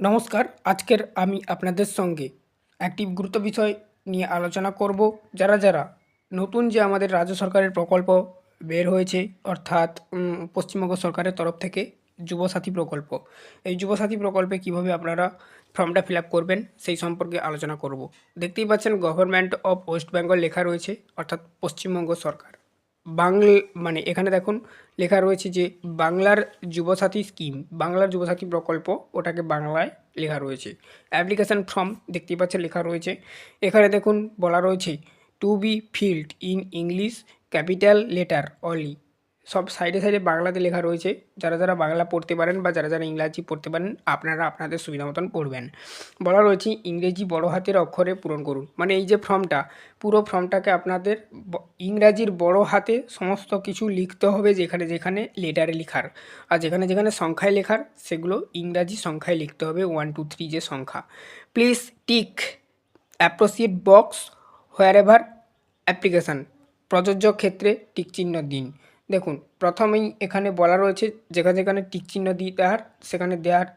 নমস্কার। আজকের আমি আপনাদের সঙ্গে একটি গুরুত্ব বিষয় নিয়ে আলোচনা করব। যারা নতুন যে আমাদের রাজ্য সরকারের প্রকল্প বের হয়েছে, অর্থাৎ পশ্চিমবঙ্গ সরকারের তরফ থেকে যুবসাথী প্রকল্প। এই যুবসাথী প্রকল্পে কিভাবে আপনারা ফর্মটা ফিল আপ করবেন সেই সম্পর্কে আলোচনা করব। দেখতেই পাচ্ছেন গভর্নমেন্ট অফ ওয়েস্ট বেঙ্গল লেখা রয়েছে, অর্থাৎ পশ্চিমবঙ্গ সরকার। মানে এখানে দেখুন লেখা রয়েছে যে বাংলার যুবসাথী স্কিম, বাংলার যুবসাথী প্রকল্প, ওটাকে বাংলায় লেখা রয়েছে। অ্যাপ্লিকেশান ফর্ম দেখতেই পাচ্ছেন লেখা রয়েছে। এখানে দেখুন বলা রয়েছে to be filled in English capital letter only. সব সাইডে সাইডে বাংলাতে লেখা রয়েছে। যারা বাংলা পড়তে পারেন বা যারা ইংরাজি পড়তে পারেন, আপনারা আপনাদের সুবিধা মতন পড়বেন। বলা রয়েছে ইংরেজি বড় হাতের অক্ষরে পূরণ করুন। মানে এই যে ফর্মটা, পুরো ফর্মটাকে আপনাদের ইংরাজির বড় হাতে সমস্ত কিছু লিখতে হবে, যেখানে যেখানে লেটারে লেখার, আর যেখানে যেখানে সংখ্যায় লেখার সেগুলো ইংরাজি সংখ্যায় লিখতে হবে, 1 2 3 যে সংখ্যা। Please tick appropriate box where ever application, প্রযোজ্য ক্ষেত্রে টিক চিহ্ন দিন। দেখুন প্রথমেই এখানে বলা রয়েছে যেখানে যেখানে টিক চিহ্ন দিতে আর সেখানে দেওয়ার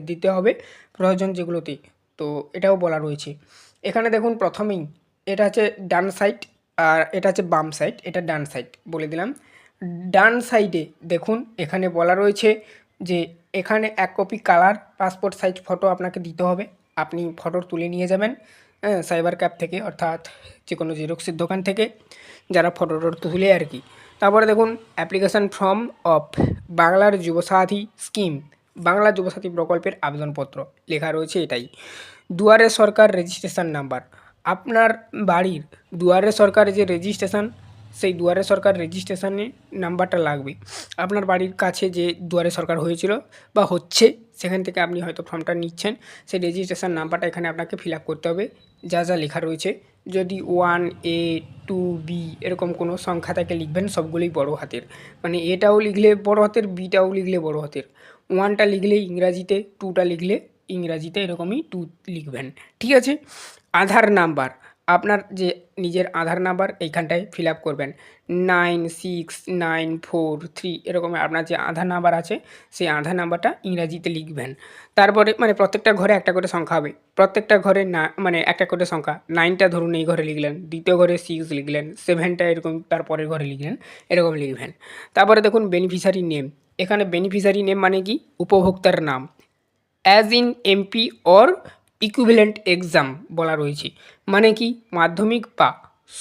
দিতে হবে প্রয়োজন যেগুলোতে। তো এটাও বলা রয়েছে এখানে। দেখুন প্রথমেই এটা হচ্ছে ডান সাইড আর এটা হচ্ছে বাম সাইড। এটা ডান সাইড বলে দিলাম। ডান সাইডে দেখুন এখানে বলা রয়েছে যে এখানে 1 copy colour passport size photo আপনাকে দিতে হবে। আপনি ফটো তুলে নিয়ে যাবেন সাইবার ক্যাফ থেকে, অর্থাৎ যে কোনো জেরক্সের দোকান থেকে, যারা ফটো তুলে আর কি। তারপরে দেখুন অ্যাপ্লিকেশান ফর্ম অফ বাংলার যুবসাথী স্কিম, বাংলা যুবসাথী প্রকল্পের আবেদনপত্র লেখা রয়েছে এটাই। দুয়ারে সরকার রেজিস্ট্রেশন নাম্বার, আপনার বাড়ির দুয়ারে সরকার যে রেজিস্ট্রেশন, সেই দুয়ারে সরকার রেজিস্ট্রেশনের নাম্বারটা লাগবে। আপনার বাড়ির কাছে যে দুয়ারে সরকার হয়েছিল বা হচ্ছে, সেখান থেকে আপনি হয়তো ফর্মটা নিচ্ছেন, সেই রেজিস্ট্রেশন নাম্বারটা এখানে আপনাকে ফিল আপ করতে হবে। যা লেখা রয়েছে, যদি 1A 2B এরকম কোনো সংখ্যা থাকে লিখবেন সবগুলোই বড় হাতের। মানে এটাও লিখলে বড় হাতের, বিটাও লিখলে বড় হাতের, 1টা লিখলে ইংরাজিতে, 2টা লিখলে ইংরাজিতে, এরকমই 2 লিখবেন। ঠিক আছে। আধার নাম্বার, আপনার যে নিজের আধার নাম্বার এইখানটায় ফিল আপ করবেন। 9694 3 এরকম আপনার যে আধার নাম্বার আছে, সেই আধার নাম্বারটা ইংরাজিতে লিখবেন। তারপরে প্রত্যেকটা ঘরে একটা করে সংখ্যা হবে, প্রত্যেকটা ঘরে একটা করে সংখ্যা। 9টা ধরুন এই ঘরে লিখলেন, দ্বিতীয় ঘরে 6 লিখলেন, 7টা এরকম তারপরের ঘরে লিখলেন, এরকম লিখবেন। তারপরে দেখুন বেনিফিশিয়ারি নেম, এখানে বেনিফিশিয়ারি নেম মানে কি, উপভোক্তার নাম। As in MP or equivalent exam বলা রয়েছে, মানে কি মাধ্যমিক বা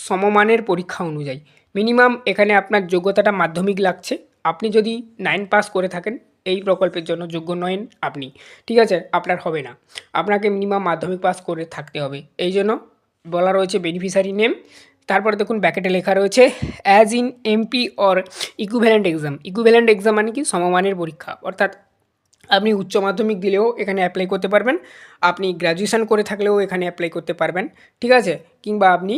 সমমানের পরীক্ষা অনুযায়ী। মিনিমাম এখানে আপনার যোগ্যতাটা মাধ্যমিক লাগছে। আপনি যদি 9 পাস করে থাকেন এই প্রকল্পের জন্য যোগ্য নয় আপনি, ঠিক আছে, আপনার হবে না। আপনাকে মিনিমাম মাধ্যমিক পাস করে থাকতে হবে, এই জন্য বলা রয়েছে বেনিফিশিয়ারি নেম। তারপরে দেখুন ব্যাকেটে লেখা রয়েছে as in MP or equivalent exam. Equivalent exam মানে কি সমমানের পরীক্ষা, অর্থাৎ আপনি উচ্চ মাধ্যমিক দিলেও এখানে অ্যাপ্লাই করতে পারবেন, আপনি গ্র্যাজুয়েশন করে থাকলেও এখানে অ্যাপ্লাই করতে পারবেন, ঠিক আছে, কিংবা আপনি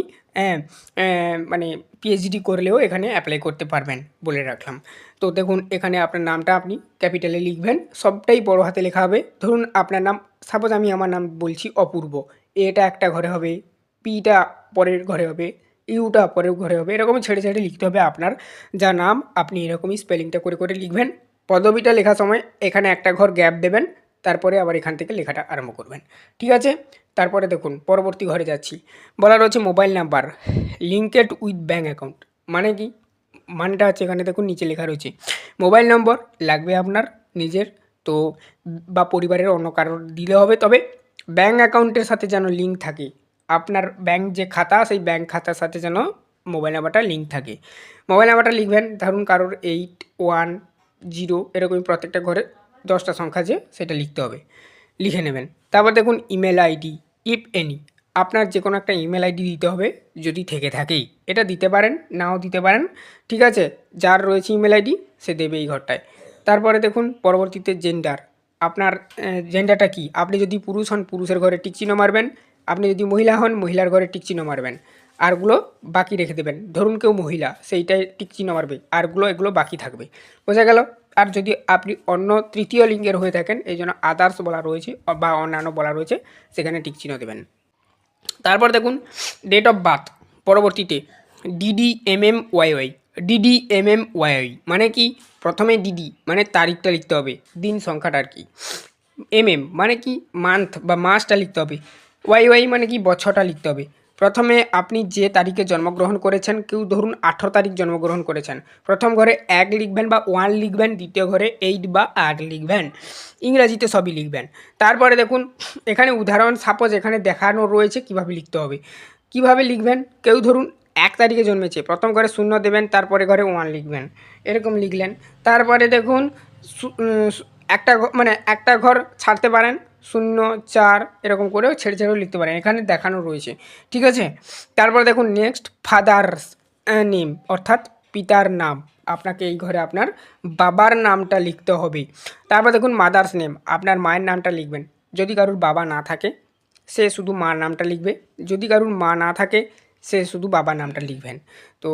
পিএইচডি করলেও এখানে অ্যাপ্লাই করতে পারবেন বলে রাখলাম। তো দেখুন এখানে আপনার নামটা আপনি ক্যাপিটালে লিখবেন, সবটাই বড় হাতে লেখা হবে। ধরুন আপনার নাম, সাপোজ আমি আমার নাম বলছি অপূর্ব, এটা একটা ঘরে হবে, পিটা পরের ঘরে হবে, ইউটা পরের ঘরে হবে, এরকমই ছেড়ে ছেড়ে লিখতে হবে আপনার যা নাম, আপনি এরকমই স্পেলিংটা করে করে লিখবেন। পদবিটা লেখার সময় এখানে একটা ঘর গ্যাপ দেবেন, তারপরে আবার এখান থেকে লেখাটা আরম্ভ করবেন, ঠিক আছে। তারপরে দেখুন পরবর্তী ঘরে যাচ্ছি, বলা রয়েছে mobile number linked with bank account, মানে কি, মানেটা হচ্ছে এখানে দেখুন নিচে লেখা রয়েছে মোবাইল নম্বর লাগবে আপনার নিজের, তো বা পরিবারের অন্য কারোর দিলে হবে, তবে ব্যাঙ্ক অ্যাকাউন্টের সাথে যেন লিঙ্ক থাকে। আপনার ব্যাঙ্ক যে খাতা, সেই ব্যাঙ্ক খাতার সাথে যেন মোবাইল নাম্বারটা লিঙ্ক থাকে। মোবাইল নাম্বারটা লিখবেন, ধরুন কারোর 810 এরকমই প্রত্যেকটা ঘরে 10টা সংখ্যা যে সেটা লিখতে হবে, লিখে নেবেন। তারপর দেখুন ইমেল আইডি ইফ এনি, আপনার যে কোনো একটা ইমেল আইডি দিতে হবে যদি থেকে থাকেই, এটা দিতে পারেন নাও দিতে পারেন, ঠিক আছে। যার রয়েছে ইমেল আইডি সে দেবে এই ঘরটায়। তারপরে দেখুন পরবর্তীতে জেন্ডার, আপনার জেন্ডারটা কি, আপনি যদি পুরুষ হন পুরুষের ঘরে টিক চিহ্ন মারবেন, আপনি যদি মহিলা হন মহিলার ঘরে টিক চিহ্ন মারবেন, আরগুলো বাকি রেখে দেবেন। ধরুন কেউ মহিলা, সেইটাই টিক চিহ্ন মারবে, এগুলো বাকি থাকবে, বোঝা গেল। আর যদি আপনি অন্য তৃতীয় লিঙ্গের হয়ে থাকেন, এই জন্য আদার্স বলা রয়েছে বা অন্যান্য বলা রয়েছে, সেখানে টিক চিহ্ন দেবেন। তারপর দেখুন ডেট অফ বার্থ, পরবর্তীতে DDMMYY, DDMMYY মানে কি, প্রথমে ডিডি মানে তারিখটা লিখতে হবে, দিন সংখ্যাটা আর কি, মানে কি মান্থ বা মাসটা লিখতে হবে। ওয়াই মানে কি বছরটা লিখতে হবে। প্রথমে আপনি যে তারিখে জন্মগ্রহণ করেছেন, কেউ ধরুন 18 তারিখ জন্মগ্রহণ করেছেন, প্রথম ঘরে 1 লিখবেন বা 1 লিখবেন, দ্বিতীয় ঘরে 8 বা 8 লিখবেন, ইংরাজিতে সবই লিখবেন। তারপরে দেখুন এখানে উদাহরণ সাপোজ এখানে দেখানো রয়েছে কিভাবে লিখতে হবে। কিভাবে লিখবেন, কেউ ধরুন 1 তারিখে জন্মেছে, প্রথম ঘরে 0 দেবেন, তারপরে ঘরে 1 লিখবেন, এরকম লিখলেন। তারপরে দেখুন একটা মানে একটা ঘর ছাড়তে পারেন, 0 4 এরকম করেও ছেড়ে ছেড়েও লিখতে পারেন, এখানে দেখানো রয়েছে, ঠিক আছে। তারপর দেখুন নেক্সট ফাদার্স নেম অর্থাৎ পিতার নাম, আপনাকে এই ঘরে আপনার বাবার নামটা লিখতে হবে। তারপর দেখুন মাদার্স নেম, আপনার মায়ের নামটা লিখবেন। যদি কারুর বাবা না থাকে সে শুধু মার নামটা লিখবে, যদি কারুর মা না থাকে সে শুধু বাবার নামটা লিখবেন। তো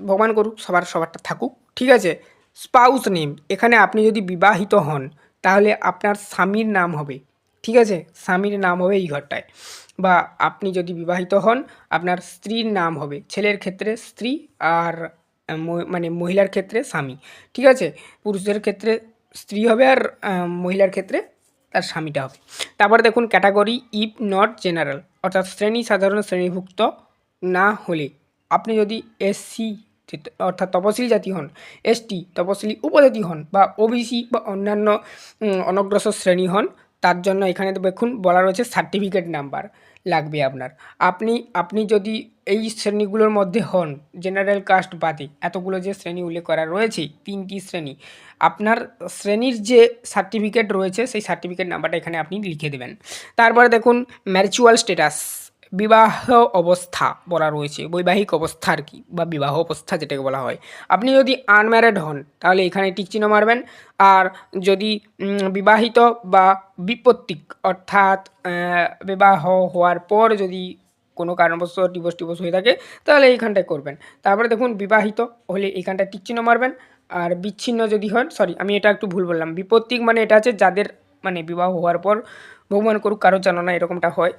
ভগবান করুক সবারটা থাকুক, ঠিক আছে। স্পাউস নেম, এখানে আপনি যদি বিবাহিত হন তাহলে আপনার স্বামীর নাম হবে, ঠিক আছে, স্বামীর নাম হবে এই ঘরটায়। বা আপনি যদি বিবাহিত হন আপনার স্ত্রীর নাম হবে, ছেলের ক্ষেত্রে স্ত্রী আর মানে মহিলার ক্ষেত্রে স্বামী, ঠিক আছে। পুরুষদের ক্ষেত্রে স্ত্রী হবে আর মহিলার ক্ষেত্রে তার স্বামীটা হবে। তারপরে দেখুন ক্যাটাগরি ইফ নট জেনারেল, অর্থাৎ শ্রেণী সাধারণ শ্রেণীভুক্ত না হলে, আপনি যদি এসসি অর্থাৎ তপশিলি জাতি হন, এসটি তপশিলি উপজাতি হন, বা ওবিসি বা অন্যান্য অনগ্রসর শ্রেণী হন, তার জন্য এখানে দেখুন বলা রয়েছে সার্টিফিকেট নাম্বার লাগবে আপনার। আপনি যদি এই শ্রেণীগুলোর মধ্যে হন, জেনারেল কাস্ট বাদে এতগুলো যে শ্রেণী উল্লেখ করা রয়েছে 3টি শ্রেণী, আপনার শ্রেণীর যে সার্টিফিকেট রয়েছে সেই সার্টিফিকেট নাম্বারটা এখানে আপনি লিখে দেবেন। তারপরে দেখুন ম্যারিচুয়াল স্ট্যাটাস, বিবাহ অবস্থা বলা রয়েছে, বৈবাহিক অবস্থা আর কি, বা বিবাহ অবস্থা যেটাকে বলা হয়। আপনি যদি আনম্যারিড হন তাহলে এখানে টিক চিহ্ন মারবেন, আর যদি বিবাহিত বা বিপত্তিক অর্থাৎ বিবাহ হওয়ার পর যদি কোনো কারণবশত ডিভোর্স হয়ে থাকে তাহলে এইখানটায় করবেন। তারপরে দেখুন বিবাহিত হলে এইখানটায় টিক চিহ্ন মারবেন, আর বিচ্ছিন্ন যদি হন, সরি আমি এটা একটু ভুল বললাম, বিপত্তিক মানে এটা আছে যাদের মানে বিবাহ হওয়ার পর ভগবান করুক কারোর জানো না এরকমটা হয়,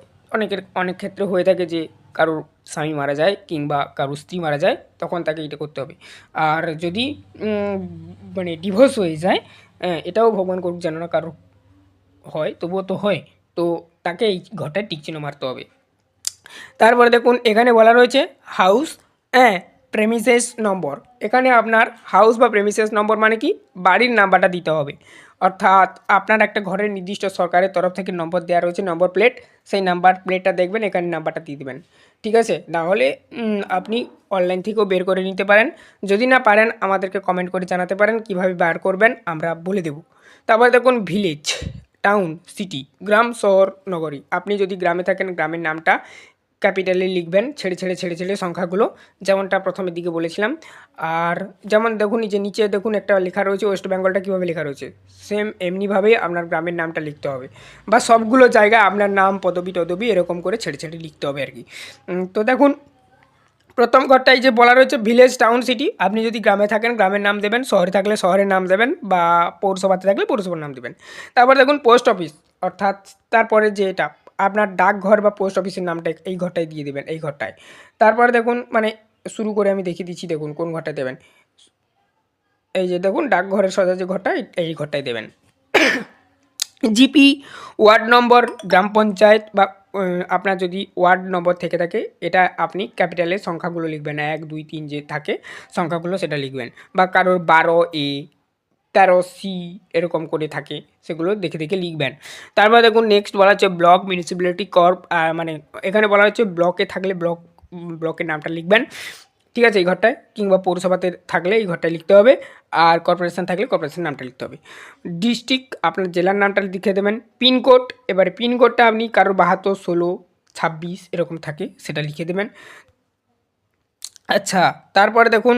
অনেক ক্ষেত্রে হয়ে থাকে যে কারোর স্বামী মারা যায় কিংবা কারোর স্ত্রী মারা যায়, তখন তাকে এটা করতে হবে। আর যদি মানে ডিভোর্স হয়ে যায়, এটাও ভগবান করুক যেন না কারোর হয়, তবুও তো হয়, তো তাকে এই ঘরটায় টিক চিহ্ন মারতে হবে। তারপরে দেখুন এখানে বলা রয়েছে হাউস প্রেমিসেস নম্বর, এখানে আপনার হাউস বা প্রেমিসেস নম্বর মানে কি বাড়ির নাম্বারটা দিতে হবে। অর্থাৎ আপনার একটা ঘরের নির্দিষ্ট সরকারের তরফ থেকে নম্বর দেওয়া রয়েছে, নম্বর প্লেট, সেই নাম্বার প্লেটটা দেখবেন, এখানে নাম্বারটা দিয়ে দেবেন, ঠিক আছে। নাহলে আপনি অনলাইন থেকেও বের করে নিতে পারেন, যদি না পারেন আমাদেরকে কমেন্ট করে জানাতে পারেন কিভাবে বার করবেন, আমরা বলে দেব। তারপরে দেখুন ভিলেজ, টাউন, সিটি, গ্রাম, শহর, নগরী, আপনি যদি গ্রামে থাকেন গ্রামের নামটা ক্যাপিটালে লিখবেন, ছেড়ে সংখ্যাগুলো, যেমনটা প্রথমের দিকে বলেছিলাম। আর যেমন দেখুন এই যে নিচে দেখুন একটা লেখা রয়েছে ওয়েস্ট বেঙ্গলটা কীভাবে লেখা রয়েছে, সেম এমনিভাবেই আপনার গ্রামের নামটা লিখতে হবে, বা সবগুলো জায়গায় আপনার নাম পদবি টদবি এরকম করে ছেড়ে লিখতে হবে আর কি। তো দেখুন প্রথম ঘরটাই যে বলা রয়েছে ভিলেজ, টাউন, সিটি, আপনি যদি গ্রামে থাকেন গ্রামের নাম দেবেন, শহরে থাকলে শহরের নাম দেবেন, বা পৌরসভাতে থাকলে পৌরসভার নাম দেবেন। তারপর দেখুন পোস্ট অফিস, অর্থাৎ তারপরে যে এটা আপনার ডাকঘর বা পোস্ট অফিসের নামটা এই ঘরটায় দিয়ে দেবেন, এই ঘরটায়। তারপরে দেখুন মানে শুরু করে আমি দেখিয়ে দিচ্ছি, দেখুন কোন ঘরটায় দেবেন, এই যে দেখুন ডাকঘরের সোজা যে ঘরটা এই ঘরটায় দেবেন। জিপি, ওয়ার্ড নম্বর, গ্রাম পঞ্চায়েত, বা আপনার যদি ওয়ার্ড নম্বর থেকে থাকে এটা আপনি ক্যাপিটালের সংখ্যাগুলো লিখবেন, 1 2 3 যে থাকে সংখ্যাগুলো সেটা লিখবেন, বা কারোর 12A 13C এরকম করে থাকে সেগুলো দেখে লিখবেন। তারপর দেখুন নেক্সট বলা হচ্ছে ব্লক, মিউনিসিপ্যালিটি, কর্প, মানে এখানে বলা হচ্ছে ব্লকে থাকলে ব্লকের নামটা লিখবেন, ঠিক আছে, এই ঘরটায়, কিংবা পৌরসভাতে থাকলে এই ঘরটায় লিখতে হবে, আর কর্পোরেশন থাকলে কর্পোরেশন নামটা লিখতে হবে। ডিস্ট্রিক্ট আপনার জেলার নামটা লিখে দেবেন। পিনকোড, এবারে পিনকোডটা আপনি কারোর 72 16 26 এরকম থাকে সেটা লিখে দেবেন। আচ্ছা তারপরে দেখুন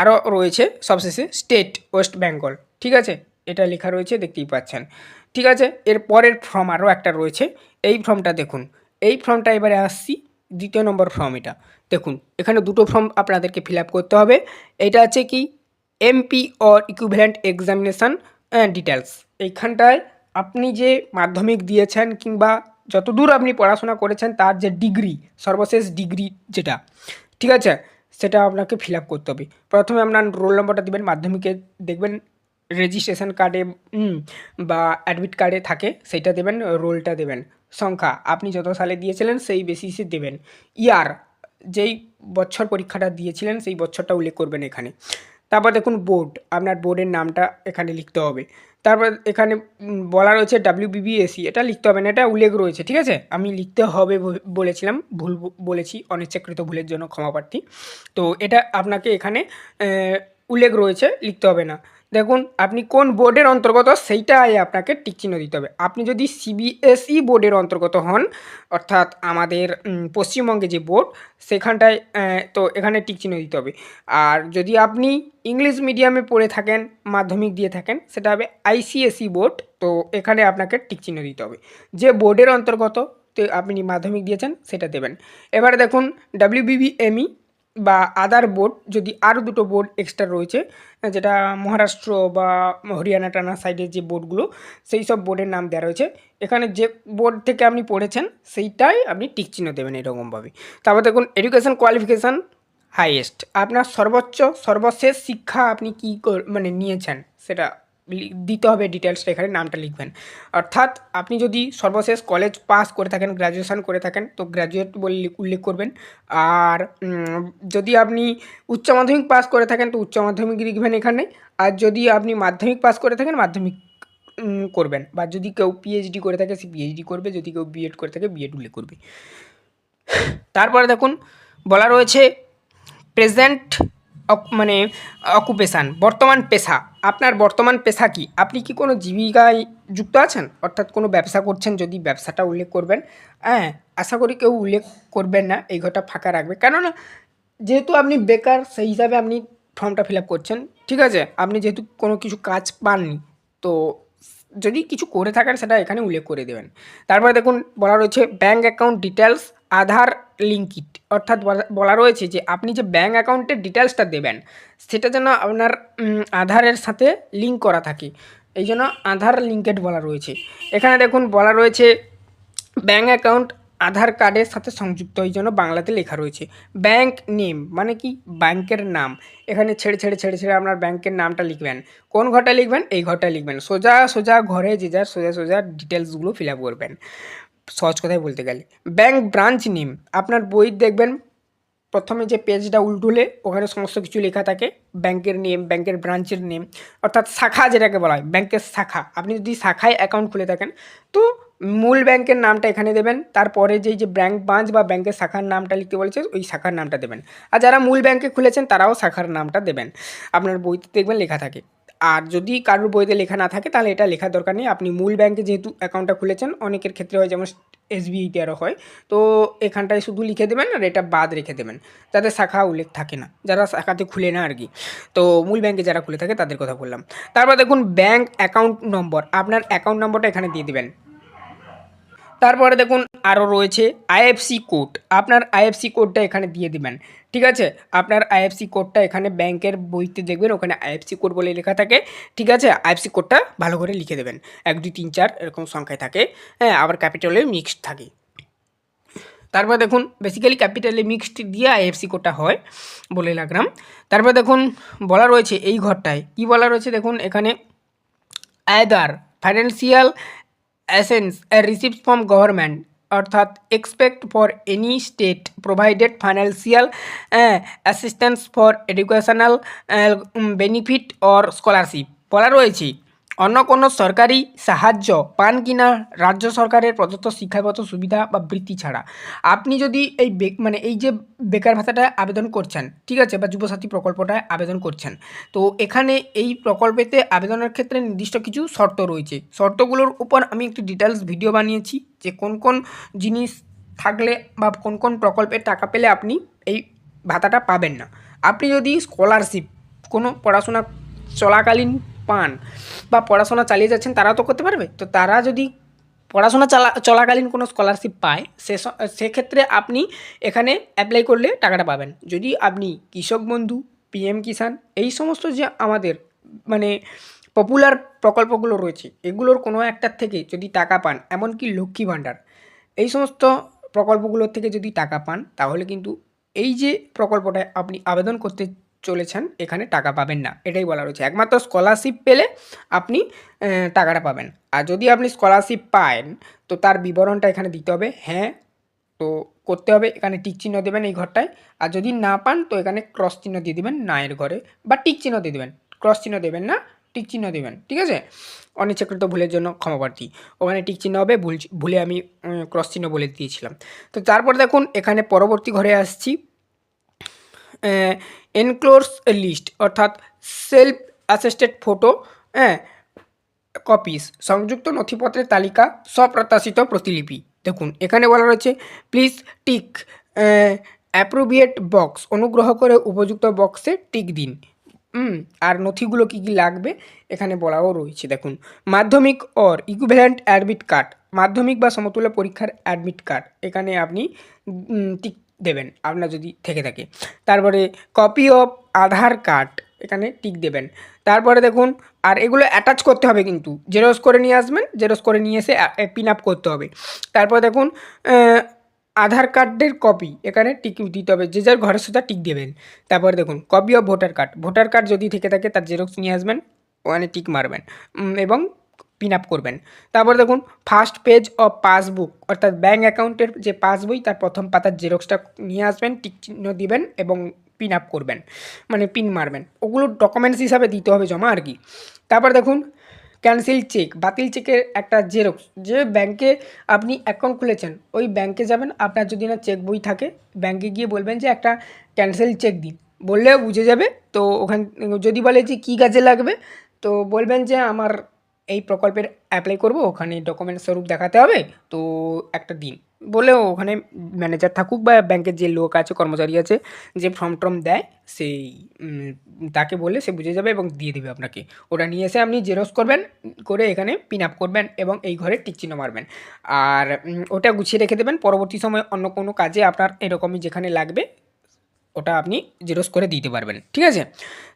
আরও রয়েছে সবশেষে স্টেট ওয়েস্ট বেঙ্গল, ঠিক আছে, এটা লেখা রয়েছে দেখতেই পাচ্ছেন, ঠিক আছে। এর পরের ফর্ম আরও একটা রয়েছে, এই ফর্মটা দেখুন, এই ফর্মটা এবারে আসছি দ্বিতীয় নম্বর ফর্ম। এটা দেখুন এখানে দুটো ফর্ম আপনাদেরকে ফিল আপ করতে হবে। এটা আছে কি MP or equivalent examination details, এইখানটায় আপনি যে মাধ্যমিক দিয়েছেন কিংবা যতদূর আপনি পড়াশোনা করেছেন তার যে ডিগ্রি, সর্বশেষ ডিগ্রি যেটা, ঠিক আছে, সেটা আপনাকে ফিল আপ করতে হবে। প্রথমে আপনার রোল নম্বরটা দেবেন, মাধ্যমিকে দেখবেন রেজিস্ট্রেশন কার্ডে বা অ্যাডমিট কার্ডে থাকে সেইটা দেবেন, রোলটা দেবেন, সংখ্যা আপনি যত সালে দিয়েছিলেন সেই বেসিসে দেবেন, ইয়ার যেই বছর পরীক্ষাটা দিয়েছিলেন সেই বছরটা উল্লেখ করবেন এখানে। তারপর দেখুন বোর্ড, আপনার বোর্ডের নামটা এখানে লিখতে হবে। তারপর এখানে বলা রয়েছে WBBSE, এটা লিখতে হবে না, এটা উল্লেখ রয়েছে, ঠিক আছে। আমি লিখতে হবে বলেছিলাম, ভুল বলেছি, অনিচ্ছাকৃত ভুলের জন্য ক্ষমাপ্রার্থী। তো এটা আপনাকে এখানে উল্লেখ রয়েছে, লিখতে হবে না। দেখুন আপনি কোন বোর্ডের অন্তর্গত সেইটাই আপনাকে টিক চিহ্ন দিতে হবে। আপনি যদি CBSE বোর্ডের অন্তর্গত হন, অর্থাৎ আমাদের পশ্চিমবঙ্গে যে বোর্ড সেখানটায় তো এখানে টিক চিহ্ন দিতে হবে। আর যদি আপনি ইংলিশ মিডিয়ামে পড়ে থাকেন, মাধ্যমিক দিয়ে থাকেন, সেটা হবে ICSE বোর্ড, তো এখানে আপনাকে টিক চিহ্ন দিতে হবে। যে বোর্ডের অন্তর্গত তো আপনি মাধ্যমিক দিয়েছেন সেটা দেবেন। এবারে দেখুন WBBME বা আদার বোর্ড, যদি আরও দুটো বোর্ড এক্সট্রা রয়েছে, যেটা মহারাষ্ট্র বা হরিয়ানা টানা সাইডের যে বোর্ডগুলো, সেই সব বোর্ডের নাম দেওয়া রয়েছে। এখানে যে বোর্ড থেকে আপনি পড়েছেন সেইটাই আপনি টিক চিহ্ন দেবেন এরকমভাবে। তারপর দেখুন এডুকেশন কোয়ালিফিকেশান হাইয়েস্ট, আপনার সর্বশেষ শিক্ষা আপনি কী মানে নিয়েছেন সেটা দিতে হবে, ডিটেলসটা এখানে নামটা লিখবেন। অর্থাৎ আপনি যদি সর্বশেষ কলেজ পাস করে থাকেন, গ্র্যাজুয়েশন করে থাকেন, তো গ্র্যাজুয়েট বলে উল্লেখ করবেন। আর যদি আপনি উচ্চ মাধ্যমিক পাস করে থাকেন তো উচ্চ মাধ্যমিক লিখবেন এখানে। আর যদি আপনি মাধ্যমিক পাস করে থাকেন মাধ্যমিক করবেন। বা যদি কেউ PhD করে থাকে সে PhD করবে, যদি কেউ B.Ed করে থাকে B.Ed উল্লেখ করবে। তারপরে দেখুন বলা রয়েছে প্রেজেন্ট মানে অকুপেশান, বর্তমান পেশা। আপনার বর্তমান পেশা কী, আপনি কি কোনো জীবিকায় যুক্ত আছেন, অর্থাৎ কোনো ব্যবসা করছেন, যদি ব্যবসাটা উল্লেখ করবেন। হ্যাঁ, আশা করি কেউ উল্লেখ করবেন না, এই ঘরটা ফাঁকা রাখবে, কেননা যেহেতু আপনি বেকার সেই হিসাবে আপনি ফর্মটা ফিল আপ করছেন, ঠিক আছে। আপনি যেহেতু কোনো কিছু কাজ পাননি, তো যদি কিছু করে থাকেন সেটা এখানে উল্লেখ করে দেবেন। তারপরে দেখুন বলা রয়েছে ব্যাঙ্ক অ্যাকাউন্ট ডিটেলস আধার লিঙ্কিট, অর্থাৎ বলা রয়েছে যে আপনি যে ব্যাঙ্ক অ্যাকাউন্টের ডিটেলসটা দেবেন সেটা যেন আপনার আধারের সাথে লিঙ্ক করা থাকে, এই জন্য আধার লিঙ্কেড বলা রয়েছে। এখানে দেখুন বলা রয়েছে ব্যাঙ্ক অ্যাকাউন্ট আধার কার্ডের সাথে সংযুক্ত, এই জন্য বাংলাতে লেখা রয়েছে। ব্যাঙ্ক নেম মানে কি, ব্যাঙ্কের নাম। এখানে ছেড়ে ছেড়ে ছেড়ে ছেড়ে আপনার ব্যাঙ্কের নামটা লিখবেন। কোন ঘরটা লিখবেন, এই ঘরটা লিখবেন। সোজা সোজা ঘরে যে যার সোজা সোজা ডিটেলসগুলো ফিল আপ করবেন, সহজ কথায় বলতে গেলে। ব্যাঙ্ক ব্রাঞ্চ নেম, আপনার বই দেখবেন প্রথমে যে পেজটা উল্টুলে ওখানে সমস্ত কিছু লেখা থাকে, ব্যাংকের নেম, ব্যাংকের ব্রাঞ্চের নেম, অর্থাৎ শাখা যেটাকে বলা হয়, ব্যাংকের শাখা। আপনি যদি শাখায় অ্যাকাউন্ট খুলে থাকেন তো মূল ব্যাংকের নামটা এখানে দেবেন, তারপরে যেই যে ব্যাংক ব্রাঞ্চ বা ব্যাংকের শাখার নামটা লিখতে বলেছে ওই শাখার নামটা দেবেন। আর যারা মূল ব্যাংকে খুলেছেন তারাও শাখার নামটা দেবেন, আপনার বইতে দেখবেন লেখা থাকে। আর যদি কারোর বইতে লেখা না থাকে তাহলে এটা লেখার দরকার নেই, আপনি মূল ব্যাংকে যেহেতু অ্যাকাউন্টটা খুলেছেন, অনেকের ক্ষেত্রে হয় যেমন SBI আরও হয়, তো এখানটায় শুধু লিখে দেবেন আর এটা বাদ রেখে দেবেন, যাদের শাখা উল্লেখ থাকে না, যারা শাখাতে খুলে না আর কি। তো মূল ব্যাংকে যারা খুলে থাকে তাদের কথা বললাম। তারপর দেখুন ব্যাংক অ্যাকাউন্ট নম্বর, আপনার অ্যাকাউন্ট নম্বরটা এখানে দিয়ে দেবেন। তারপরে দেখুন আরও রয়েছে IFSC কোড, আপনার IFSC কোডটা এখানে দিয়ে দিবেন, ঠিক আছে। আপনার IFSC কোডটা এখানে ব্যাংকের বইতে দেখবেন ওখানে IFSC কোড বলে লেখা থাকে, ঠিক আছে। IFSC কোডটা ভালো করে লিখে দেবেন, 1 2 3 4 এরকম সংখ্যায় থাকে, হ্যাঁ, আবার ক্যাপিটালে মিক্সড থাকে। তারপর দেখুন বেসিক্যালি ক্যাপিটালে মিক্সড দিয়ে IFSC কোডটা হয় বলে লাগলাম। তারপর দেখুন বলা রয়েছে এই ঘরটায় কী বলা রয়েছে, দেখুন এখানে other financial assistance received from government, অর্থাৎ except for any state provided financial assistance for educational benefit or scholarship. বলা রয়েছে অন্য কোনো সরকারি সাহায্য পান কি না রাজ্য সরকারের প্রদত্ত শিক্ষাগত সুবিধা বা বৃত্তি ছাড়া। আপনি যদি এই মানে এই যে বেকার ভাতাটায় আবেদন করছেন, ঠিক আছে, বা যুবসাথী প্রকল্পটায় আবেদন করছেন, তো এখানে এই প্রকল্পেতে আবেদনের ক্ষেত্রে নির্দিষ্ট কিছু শর্ত রয়েছে। শর্তগুলোর উপর আমি একটি ডিটেলস ভিডিও বানিয়েছি, যে কোন কোন জিনিস থাকলে বা কোন কোন প্রকল্পের টাকা পেলে আপনি এই ভাতাটা পাবেন না। আপনি যদি স্কলারশিপ কোনো পড়াশোনা চলাকালীন পান বা পড়াশোনা চালিয়ে যাচ্ছেন তারাও তো করতে পারবে, তো তারা যদি পড়াশোনা চলাকালীন কোনো স্কলারশিপ পায় সেক্ষেত্রে আপনি এখানে অ্যাপ্লাই করলে টাকাটা পাবেন। যদি আপনি কৃষক বন্ধু, PM কিষাণ, এই সমস্ত যে আমাদের মানে পপুলার প্রকল্পগুলো রয়েছে এগুলোর কোনো একটার থেকে যদি টাকা পান, এমনকি লক্ষ্মী ভাণ্ডার, এই সমস্ত প্রকল্পগুলোর থেকে যদি টাকা পান তাহলে কিন্তু এই যে প্রকল্পটায় আপনি আবেদন করতে চলেছেন এখানে টাকা পাবেন না, এটাই বলা রয়েছে। একমাত্র স্কলারশিপ পেলে আপনি টাকাটা পাবেন। আর যদি আপনি স্কলারশিপ পান তো তার বিবরণটা এখানে দিতে হবে, হ্যাঁ তো করতে হবে, এখানে টিক চিহ্ন দেবেন এই ঘরটায়। আর যদি না পান তো এখানে ক্রস চিহ্ন দিয়ে দিবেন না এর ঘরে, বা টিক চিহ্ন দিয়ে দেবেন, ক্রস চিহ্ন দেবেন না, টিক চিহ্ন দেবেন, ঠিক আছে। অনিচ্ছাকৃত ভুলের জন্য ক্ষমাপ্রার্থী, ওখানে টিক চিহ্ন হবে, ভুলে আমি ক্রস চিহ্ন বলে দিয়েছিলাম। তো তারপর দেখুন এখানে পরবর্তী ঘরে আসছি, এনক্লোজ লিস্ট অর্থাৎ সেলফ অ্যাসেস্টেড ফটো, হ্যাঁ কপিস, সংযুক্ত নথিপত্রের তালিকা, স্বপ্রত্যাশিত প্রতিলিপি। দেখুন এখানে বলা রয়েছে প্লিজ টিক অ্যাপ্রোপ্রিয়েট বক্স, অনুগ্রহ করে উপযুক্ত বক্সে টিক দিন। আর নথিগুলো কী কী লাগবে এখানে বলাও রয়েছে। দেখুন মাধ্যমিক অর ইকুইভ্যালেন্ট অ্যাডমিট কার্ড, মাধ্যমিক বা সমতুল্য পরীক্ষার অ্যাডমিট কার্ড, এখানে আপনি টিক দেবেন আপনার যদি থেকে থাকে। তারপরে কপি অফ আধার কার্ড, এখানে টিক দেবেন। তারপরে দেখুন আর এগুলো অ্যাটাচ করতে হবে, কিন্তু জেরক্স করে নিয়ে আসবেন, জেরক্স করে নিয়ে এসে পিন আপ করতে হবে। তারপর দেখুন আধার কার্ডের কপি, এখানে টিক দিতে হবে, যে যার ঘরের সাথে টিক দেবেন। তারপরে দেখুন copy of voter card, voter card যদি থেকে থাকে তার জেরক্স নিয়ে আসবেন, ওখানে টিক মারবেন এবং পিন আপ করবেন। তারপর দেখুন ফার্স্ট পেজ অফ পাসবুক, অর্থাৎ ব্যাঙ্ক অ্যাকাউন্টের যে পাসবই তার প্রথম পাতার জেরক্সটা নিয়ে আসবেন, টিক চিহ্ন দিবেন এবং পিন আপ করবেন, মানে পিন মারবেন। ওগুলো ডকুমেন্টস হিসাবে দিতে হবে জমা আর কি। তারপর দেখুন ক্যান্সেল চেক, বাতিল চেকের একটা জেরক্স, যে ব্যাংকে আপনি অ্যাকাউন্ট খুলেছেন ওই ব্যাংকে যাবেন, আপনার যদি না চেক বই থাকে ব্যাংকে গিয়ে বলবেন যে একটা ক্যান্সেল চেক দিন, বললেও বুঝে যাবে। তো ওখানে যদি বলে যে কী কাজে লাগবে তো বলবেন যে আমার এই প্রকল্পের অ্যাপ্লাই করব, ওখানে ডকুমেন্ট স্বরূপ দেখাতে হবে, তো একটা দিন বলেও ওখানে ম্যানেজার থাকুক বা ব্যাংকের যে লোক আছে কর্মচারী আছে যে ফর্ম টর্ম দেয় সেই তাকে বললে সে বুঝে যাবে এবং দিয়ে দেবে আপনাকে। ওটা নিয়ে এসে আপনি জেরক্স করবেন, করে এখানে পিন আপ করবেন এবং এই ঘরে টিক চিহ্ন মারবেন। আর ওটা গুছিয়ে রেখে দেবেন, পরবর্তী সময় অন্য কোনো কাজে আপনার এরকমই যেখানে লাগবে ওটা আপনি জেরক্স করে দিতে পারবেন, ঠিক আছে।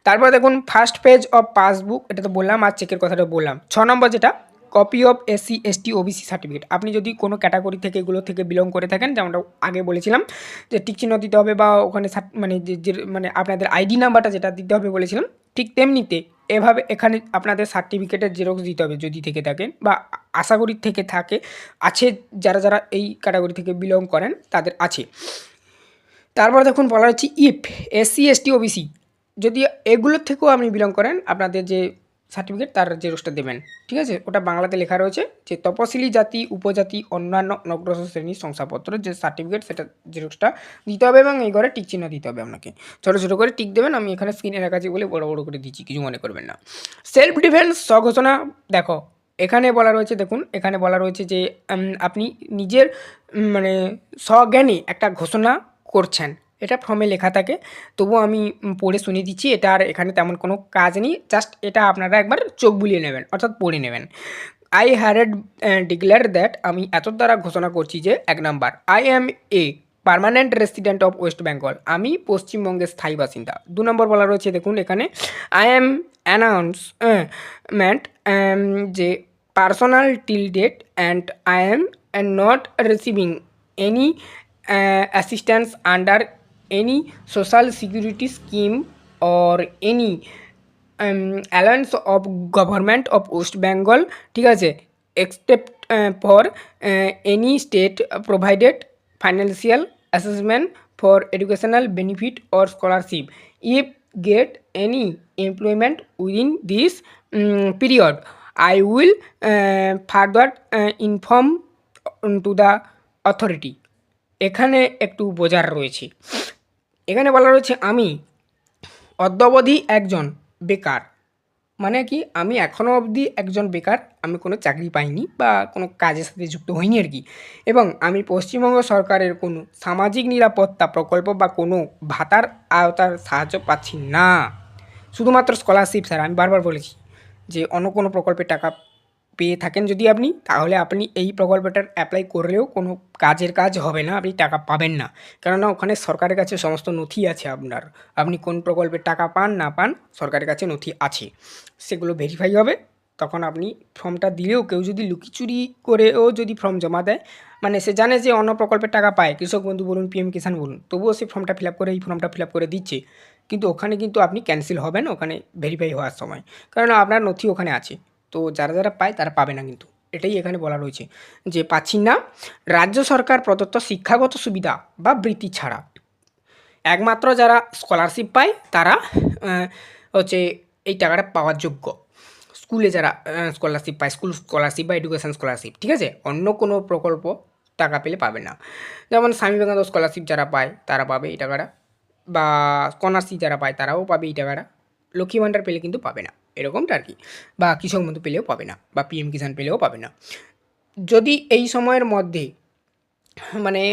তারপর দেখুন ফার্স্ট পেজ অফ পাসবুক, এটা তো বললাম, আর চেকের কথাটা বললাম। 6 নম্বর যেটা copy of SC ST OBC certificate, আপনি যদি কোনো ক্যাটাগরি থেকে এগুলো থেকে বিলং করে থাকেন, যেমনটা আগে বলেছিলাম যে টিক চিহ্ন দিতে হবে বা ওখানে মানে যে মানে আপনাদের আইডি নাম্বারটা যেটা দিতে হবে বলেছিলাম, ঠিক তেমনিতে এভাবে এখানে আপনাদের সার্টিফিকেটের জেরক্স দিতে হবে যদি থেকে থাকেন, বা আশা করি থেকে থাকে, আছে যারা যারা এই ক্যাটাগরি থেকে বিলং করেন তাদের আছে। তারপর দেখুন বলা হচ্ছে ইফ SC ST OBC, যদি এগুলোর থেকেও আপনি বিলং করেন আপনাদের যে সার্টিফিকেট তার জেরক্সটা দেবেন, ঠিক আছে। ওটা বাংলাতে লেখা রয়েছে যে তপশিলি জাতি উপজাতি অন্যান্য অনগ্রসর শ্রেণীর শংসাপত্র যে সার্টিফিকেট সেটা জেরক্সটা দিতে হবে এবং এই ঘরে টিক চিহ্ন দিতে হবে আপনাকে, ছোটো ছোটো করে টিক দেবেন। আমি এখানে স্ক্রিনে রাখাচ্ছি বলে বড় বড় করে দিচ্ছি, কিছু মনে করবেন না। সেলফ ডিফেন্স স্বঘোষণা, দেখো এখানে বলা রয়েছে, দেখুন এখানে বলা রয়েছে যে আপনি নিজের মানে স্বজ্ঞানে একটা ঘোষণা করছেন, এটা ফর্মে লেখা থাকে, তবুও আমি পড়ে শুনিয়ে দিচ্ছি। এটা আর এখানে তেমন কোনো কাজ নেই, জাস্ট এটা আপনারা একবার চোখ বুলিয়ে নেবেন অর্থাৎ পড়ে নেবেন। আই হ্যাড ডিক্লেয়ার দ্যাট, আমি এত দ্বারা ঘোষণা করছি যে 1 number I am a permanent resident of West Bengal, আমি পশ্চিমবঙ্গের স্থায়ী বাসিন্দা। 2 নম্বর বলা রয়েছে দেখুন এখানে আই অ্যাম অ্যানাউন্সমেন্ট যে personal till date and I am not receiving any assistance under any social security scheme or any allowance of government of West Bengal, ঠিক আছে, except for any state provided financial assessment for educational benefit or scholarship if get any employment within this period. I will further inform to the authority. এখানে একটু বোঝার রয়েছে, এখানে বলা রয়েছে আমি অদ্যাবধি একজন বেকার, মানে কি আমি এখনও অবধি একজন বেকার, আমি কোনো চাকরি পাইনি বা কোনো কাজের সাথে যুক্ত হইনি আর কি, এবং আমি পশ্চিমবঙ্গ সরকারের কোনো সামাজিক নিরাপত্তা প্রকল্প বা কোনো ভাতার আওতার সাহায্য পাচ্ছি না, শুধুমাত্র স্কলারশিপ। স্যার আমি বারবার বলেছি যে অন্য কোনো প্রকল্পের টাকা পেয়ে থাকেন যদি আপনি, তাহলে আপনি এই প্রকল্পটার অ্যাপ্লাই করলেও কোনো কাজের কাজ হবে না, আপনি টাকা পাবেন না, কেননা ওখানে সরকারের কাছে সমস্ত নথি আছে আপনার, আপনি কোন প্রকল্পের টাকা পান না পান সরকারের কাছে নথি আছে, সেগুলো ভেরিফাই হবে। তখন আপনি ফর্মটা দিলেও কেউ যদি লুকিচুরি করেও যদি ফর্ম জমা দেয়, মানে সে জানে যে অন্য প্রকল্পের টাকা পায়, কৃষক বন্ধু বলুন PM কিষাণ বলুন, তবুও সে ফর্মটা ফিল আপ করে এই ফর্মটা ফিল আপ করে দিচ্ছে, কিন্তু ওখানে কিন্তু আপনি ক্যান্সেল হবেন ওখানে ভেরিফাই হওয়ার সময়, কারণ আপনার নথি ওখানে আছে। তো যারা যারা পায় তারা পাবে না কিন্তু, এটাই এখানে বলা রয়েছে যে পাচ্ছি না রাজ্য সরকার প্রদত্ত শিক্ষাগত সুবিধা বা বৃত্তি ছাড়া। একমাত্র যারা স্কলারশিপ পায় তারা হচ্ছে এই টাকাটা পাওয়ার যোগ্য। স্কুলে যারা স্কলারশিপ পায়, স্কুল স্কলারশিপ বা এডুকেশন স্কলারশিপ, ঠিক আছে, অন্য কোনো প্রকল্প টাকা পেলে পাবে না। যেমন স্বামী বিবেকানন্দ স্কলারশিপ যারা পায় তারা পাবে এই টাকাটা, বা কন্যাশ্রী যারা পায় তারাও পাবে এই টাকাটা। লক্ষ্মী ভাণ্ডার পেলে কিন্তু পাবে না, এরকমটা আর কি। বা কৃষক বন্ধু পেলেও পাবে না, বা পিএম কিষাণ পেলেও পাবে না। যদি এই সময়ের মধ্যে মানে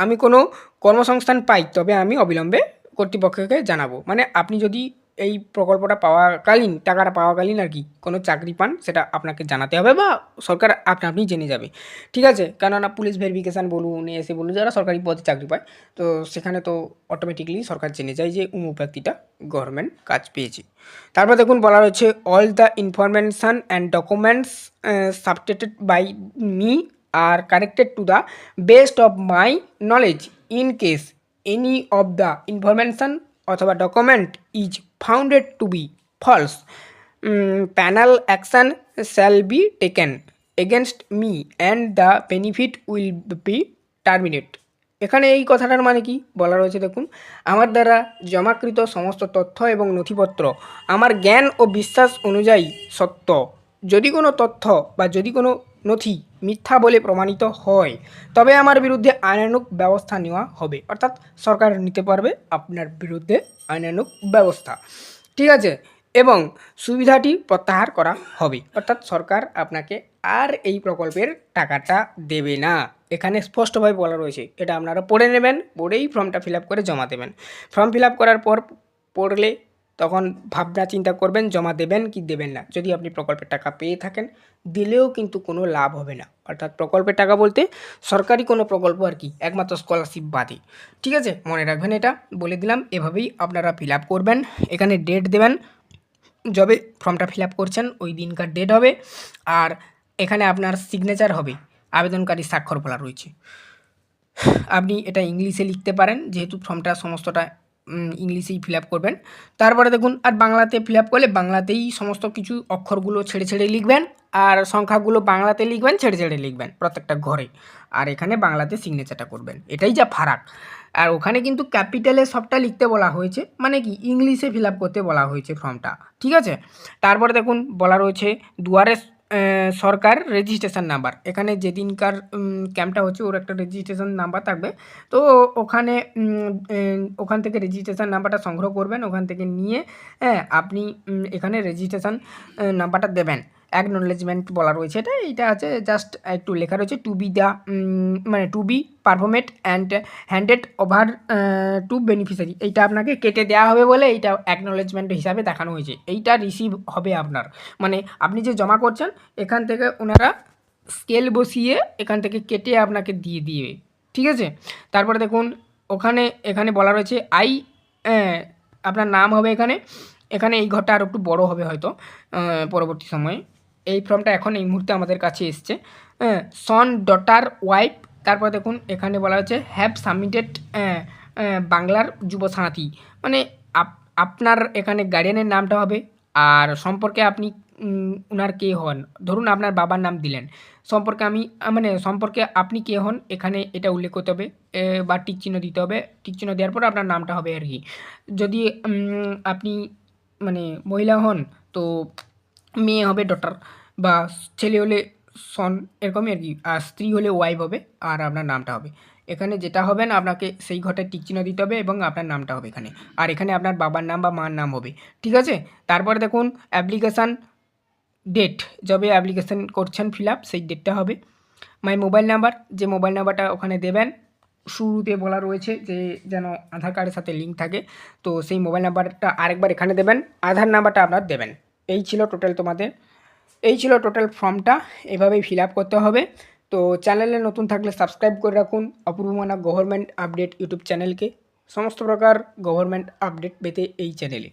আমি কোনো কর্মসংস্থান পাই তবে আমি অবিলম্বে কর্তৃপক্ষকে জানাবো। মানে আপনি যদি এই প্রকল্পটা পাওয়াকালীন, টাকাটা পাওয়াকালীন আর কি কোনো চাকরি পান, সেটা আপনাকে জানাতে হবে বা সরকার আপনি জেনে যাবে, ঠিক আছে। কেননা পুলিশ ভেরিফিকেশান বলুন, এসে বলুন, যারা সরকারি পদে চাকরি পায়, তো সেখানে তো অটোমেটিকলি সরকার জেনে যায় যে অমুক ব্যক্তিটা গভর্নমেন্ট কাজ পেয়েছে। তারপর দেখুন বলা রয়েছে all the information and documents submitted by me are corrected to the best of my knowledge. In case any of the information অথবা document is found to be false, penal action shall be taken against me and the benefit will be terminated. এখানে এই কথাটার মানে কি বলা রয়েছে দেখুন, আমার দ্বারা জমাকৃত সমস্ত তথ্য এবং নথিপত্র আমার জ্ঞান ও বিশ্বাস অনুযায়ী সত্য। যদি কোনো তথ্য বা যদি কোনো নথি মিথ্যা বলে প্রমাণিত হয় তবে আমার বিরুদ্ধে আইনানুগ ব্যবস্থা নেওয়া হবে, অর্থাৎ সরকার নিতে পারবে আপনার বিরুদ্ধে আইনানুগ ব্যবস্থা, ঠিক আছে। এবং সুবিধাটি প্রত্যাহার করা হবে, অর্থাৎ সরকার আপনাকে আর এই প্রকল্পের টাকাটা দেবে না। এখানে স্পষ্টভাবে বলা রয়েছে, এটা আপনারা পড়ে নেবেন, পড়েই ফর্মটা ফিল আপ করে জমা দেবেন। ফর্ম ফিল আপ করার পর পড়লে তখন ভাবনা চিন্তা করবেন জমা দেবেন কি দেবেন না। যদি আপনি প্রকল্পের টাকা পেয়ে থাকেন, দিলেও কিন্তু কোনো লাভ হবে না, অর্থাৎ প্রকল্পের টাকা বলতে সরকারি কোনো প্রকল্প আর কি, একমাত্র স্কলারশিপ বাদে, ঠিক আছে। মনে রাখবেন, এটা বলে দিলাম, এভাবেই আপনারা ফিল আপ করবেন। এখানে ডেট দেবেন, যবে ফর্মটা ফিল আপ করছেন ওই দিনকার ডেট হবে, আর এখানে আপনার সিগনেচার হবে, আবেদনকারী স্বাক্ষর বলা রয়েছে। আপনি এটা ইংলিশে লিখতে পারেন, যেহেতু ফর্মটা সমস্তটা ইংলিশেই ফিল আপ করবেন। তারপরে দেখুন, আর বাংলাতে ফিল আপ করলে বাংলাতেই সমস্ত কিছু অক্ষরগুলো ছেড়ে ছেড়ে লিখবেন, আর সংখ্যাগুলো বাংলাতে লিখবেন, ছেড়ে ছেড়ে লিখবেন প্রত্যেকটা ঘরে। আর এখানে বাংলাতে সিগনেচারটা করবেন, এটাই যা ফারাক। আর ওখানে কিন্তু ক্যাপিটালে সবটা লিখতে বলা হয়েছে, মানে কি ইংলিশে ফিল আপ করতে বলা হয়েছে ফর্মটা, ঠিক আছে। তারপরে দেখুন বলা রয়েছে দুয়ারে সরকার রেজিস্ট্রেশন নাম্বার। এখানে যেদিনকার ক্যাম্পটা হচ্ছে ওর একটা রেজিস্ট্রেশন নাম্বার থাকবে, তো ওখানে ওখান থেকে রেজিস্ট্রেশন নাম্বারটা সংগ্রহ করবেন, ওখান থেকে নিয়ে আপনি এখানে রেজিস্ট্রেশন নাম্বারটা দেবেন। অ্যাকনোলেজমেন্ট বলা রয়েছে, এইটা আছে জাস্ট একটু লেখা রয়েছে টু বি দ্য মানে to be performed and handed over to beneficiary. এইটা আপনাকে কেটে দেওয়া হবে বলে এইটা অ্যাকনোলেজমেন্ট হিসাবে দেখানো হয়েছে। এইটা রিসিভ হবে আপনার, মানে আপনি যে জমা করছেন এখান থেকে ওনারা স্কেল বসিয়ে এখান থেকে কেটে আপনাকে দিয়ে দিবে, ঠিক আছে। তারপরে দেখুন এখানে বলা রয়েছে আপনার নাম হবে এখানে। এখানে এই ঘরটা আর একটু বড় হবে হয়তো পরবর্তী সময়ে। এই ফর্মটা এখন এই মুহূর্তে আমাদের কাছে এসছে, সন ডটার ওয়াইফ। তারপর দেখুন এখানে বলা হচ্ছে হ্যাভ সাবমিটেড বাংলার যুব সাথী, মানে আপনার এখানে গার্ডিয়ানের নামটা হবে, আর সম্পর্কে আপনি উনার কে হন, ধরুন আপনার বাবার নাম দিলেন, সম্পর্কে আপনি কে হন এখানে এটা উল্লেখ করতে হবে, বা টিক চিহ্ন দিতে হবে। টিক চিহ্ন দেওয়ার পর আপনার নামটা হবে আর কি। যদি আপনি মানে মহিলা হন তো মেয়ে হবে ডটার, বা ছেলে হলে সন, এরকমই আর কি। আর স্ত্রী হলে ওয়াইফ হবে, আর আপনার নামটা হবে এখানে যেটা হবে না, আপনাকে সেই ঘরটায় টিক চিহ্ন দিতে হবে এবং আপনার নামটা হবে এখানে, আর এখানে আপনার বাবার নাম বা মার নাম হবে, ঠিক আছে। তারপরে দেখুন অ্যাপ্লিকেশান ডেট, যবে অ্যাপ্লিকেশান করছেন ফিল আপ সেই ডেটটা হবে। মাই মোবাইল নাম্বার, যে মোবাইল নাম্বারটা ওখানে দেবেন, শুরুতে বলা রয়েছে যে যেন আধার কার্ডের সাথে লিঙ্ক থাকে, তো সেই মোবাইল নাম্বারটা আরেকবার এখানে দেবেন, আধার নাম্বারটা আপনার দেবেন। এই ছিল টোটাল ফর্মটা, এভাবেই ফিল আপ করতে হবে। তো চ্যানেলে নতুন থাকলে সাবস্ক্রাইব করে রাখুন অপূর্ব মানা গভর্নমেন্ট আপডেট ইউটিউব চ্যানেলকে, সমস্ত প্রকার গভর্নমেন্ট আপডেট পেতে এই চ্যানেলে।